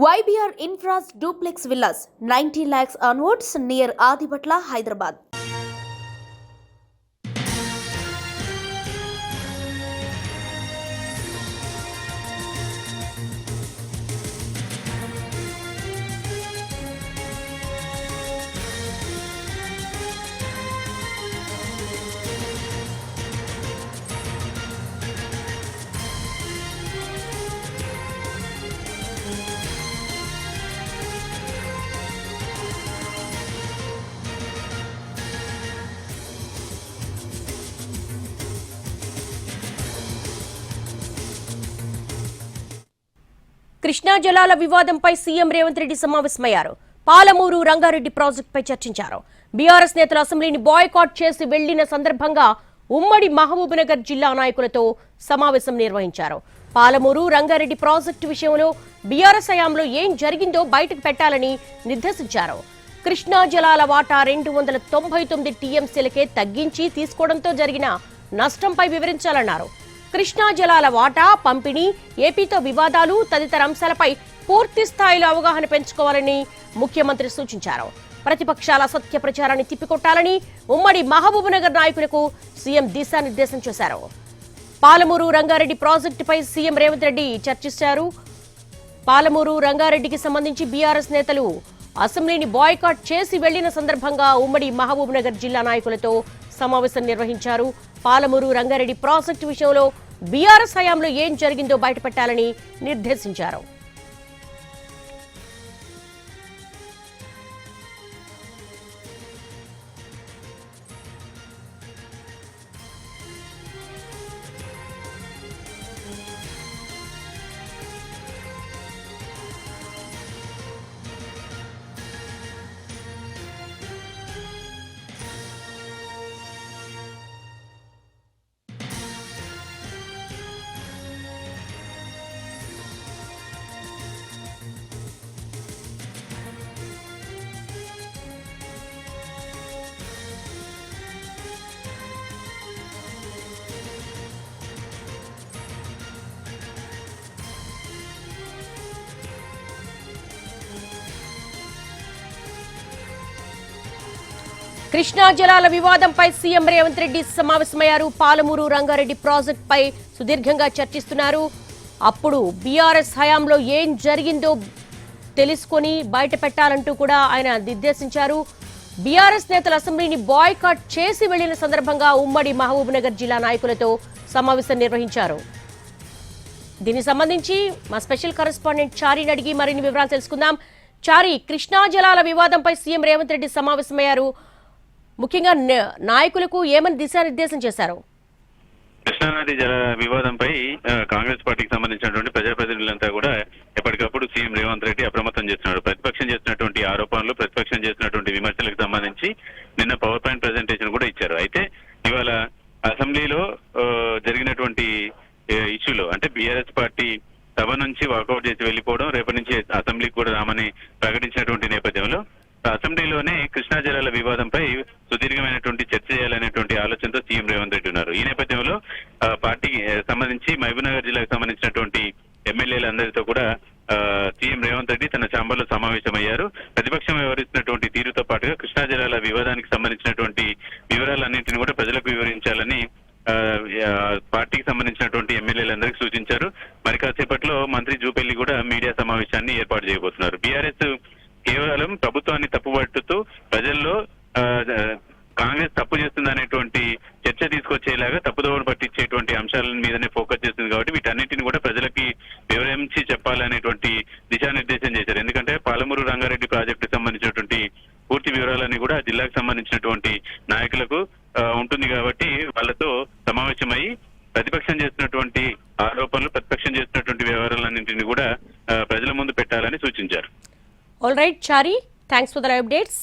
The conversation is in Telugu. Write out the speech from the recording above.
YBR Infra's duplex villas, 90 lakhs onwards near Adipatla, Hyderabad. Krishna జలాల వివాదంపై సీఎం రేవంత్ రెడ్డి సమావేశమయ్యారు. పాలమూరు రంగారెడ్డి ప్రాజెక్టుపై చర్చించారు. బీఆర్ఎస్ నేతలు అసెంబ్లీని బాయ్కాట్ చేసి వెళ్లిన సందర్భంగా ఉమ్మడి మహబూబ్నగర్ జిల్లా నాయకులతో సమావేశం నిర్వహించారు. పాలమూరు రంగారెడ్డి ప్రాజెక్టు విషయంలో బీఆర్ఎస్ హయాంలో ఏం జరిగిందో బయటకు పెట్టాలని నిర్దేశించారు. కృష్ణా జలాల వాటా 299 టీఎంసీలకే తగ్గించి తీసుకోవడంతో జరిగిన నష్టంపై వివరించాలన్నారు. కృష్ణా జలాల వాటా, పంపిణీ, ఏపీతో వివాదాలు తదితర అంశాలపై పూర్తి స్థాయిలో అవగాహన పెంచుకోవాలని ముఖ్యమంత్రి సూచించారు. ప్రతిపక్షాల సత్య ప్రచారాన్ని తిప్పికొట్టాలని ఉమ్మడి మహబూబ్నగర్ నాయకులకు సీఎం దిశానిర్దేశం చేశారు. పాలమూరు రంగారెడ్డి ప్రాజెక్టుపై సీఎం రేవంత్ రెడ్డి చర్చించారు. పాలమూరు రంగారెడ్డికి సంబంధించి బీఆర్ఎస్ నేతలు అసెంబ్లీని బాయ్కాట్ చేసి వెళ్లిన సందర్భంగా ఉమ్మడి మహబూబ్నగర్ జిల్లా నాయకులతో సమావేశం నిర్వహించారు. పాలమూరు రంగారెడ్డి ప్రాజెక్టు విషయంలో బీఆర్ఎస్ హయాంలో ఏం జరిగిందో బయటపెట్టాలని నిర్దేశించారు. కృష్ణా జలాల వివాదంపై సీఎం రేవంత్ రెడ్డి సమావేశమయ్యారు. పాలమూరు రంగారెడ్డి ప్రాజెక్టుపై సుదీర్ఘంగా చర్చిస్తున్నారు. అప్పుడు బీఆర్ఎస్ హయాంలో ఏం జరిగిందో తెలుసుకొని బయట పెట్టాలంటూ కూడా ఆయన నిర్దేశించారు. బీఆర్ఎస్ నేతలు అసెంబ్లీని బాయ్కాట్ చేసి వెళ్లిన సందర్భంగా ఉమ్మడి మహబూబ్నగర్ జిల్లా నాయకులతో సమావేశం నిర్వహించారు. దీనికి సంబంధించి మా స్పెషల్ కరెస్పాండెంట్ చారీని అడిగి మరిన్ని వివరాలు తెలుసుకుందాం. చారీ, కృష్ణా జలాల వివాదంపై సీఎం రేవంత్ రెడ్డి సమావేశమయ్యారు. ముఖ్యంగా నాయకులకు ఏమని దిశానిర్దేశం చేశారు? కృష్ణానది జల వివాదంపై కాంగ్రెస్ పార్టీకి సంబంధించినటువంటి ప్రజాప్రతినిధులంతా కూడా ఎప్పటికప్పుడు సీఎం రేవంత్ రెడ్డి అప్రమత్తం చేస్తున్నారు. ప్రతిపక్షం చేసినటువంటి ఆరోపణలు, ప్రతిపక్షం చేసినటువంటి విమర్శలకు సంబంధించి నిన్న పవర్ పాయింట్ ప్రెజెంటేషన్ కూడా ఇచ్చారు. అయితే ఇవాళ అసెంబ్లీలో జరిగినటువంటి ఇష్యూలో అంటే బీఆర్ఎస్ పార్టీ సభ నుంచి వాకౌట్ చేసి వెళ్లిపోవడం, రేపటి నుంచి అసెంబ్లీకి కూడా రామని ప్రకటించినటువంటి నేపథ్యంలో అసెంబ్లీలోనే కృష్ణా జలాల వివాదంపై సుదీర్ఘమైనటువంటి చర్చ చేయాలనేటువంటి ఆలోచనతో సీఎం రేవంత్ రెడ్డి ఉన్నారు. ఈ నేపథ్యంలో పార్టీకి సంబంధించి మహబూబ్నగర్ జిల్లాకు సంబంధించినటువంటి ఎమ్మెల్యేలందరితో కూడా సీఎం రేవంత్ రెడ్డి తన ఛాంబర్లో సమావేశమయ్యారు. ప్రతిపక్షం వ్యవహరిస్తున్నటువంటి తీరుతో పాటుగా కృష్ణా జలాల వివాదానికి సంబంధించినటువంటి వివరాలన్నింటినీ కూడా ప్రజలకు వివరించాలని పార్టీకి సంబంధించినటువంటి ఎమ్మెల్యేలందరికీ సూచించారు. మరి కాసేపట్లో మంత్రి జూపల్లి కూడా మీడియా సమావేశాన్ని ఏర్పాటు చేయబోతున్నారు. బీఆర్ఎస్ కేవలం ప్రభుత్వాన్ని తప్పుపట్టుతూ ప్రజల్లో కాంగ్రెస్ తప్పు చేస్తుందనేటువంటి చర్చ తీసుకొచ్చేలాగా తప్పుదోవను పట్టించేటువంటి అంశాల మీదనే ఫోకస్ చేస్తుంది. కాబట్టి వీటన్నిటిని కూడా ప్రజలకి వివరించి చెప్పాలనేటువంటి దిశానిర్దేశం చేశారు. ఎందుకంటే పాలమూరు రంగారెడ్డి ప్రాజెక్టుకు సంబంధించినటువంటి పూర్తి వివరాలన్నీ కూడా జిల్లాకు సంబంధించినటువంటి నాయకులకు ఉంటుంది. కాబట్టి వాళ్ళతో సమావేశమై ప్రతిపక్షం చేస్తున్నటువంటి ఆరోపణలు, ప్రతిపక్షం చేస్తున్నటువంటి వ్యవహారాలన్నింటినీ కూడా ప్రజల ముందు పెట్టాలని సూచించారు. All right, Chari, thanks for the updates.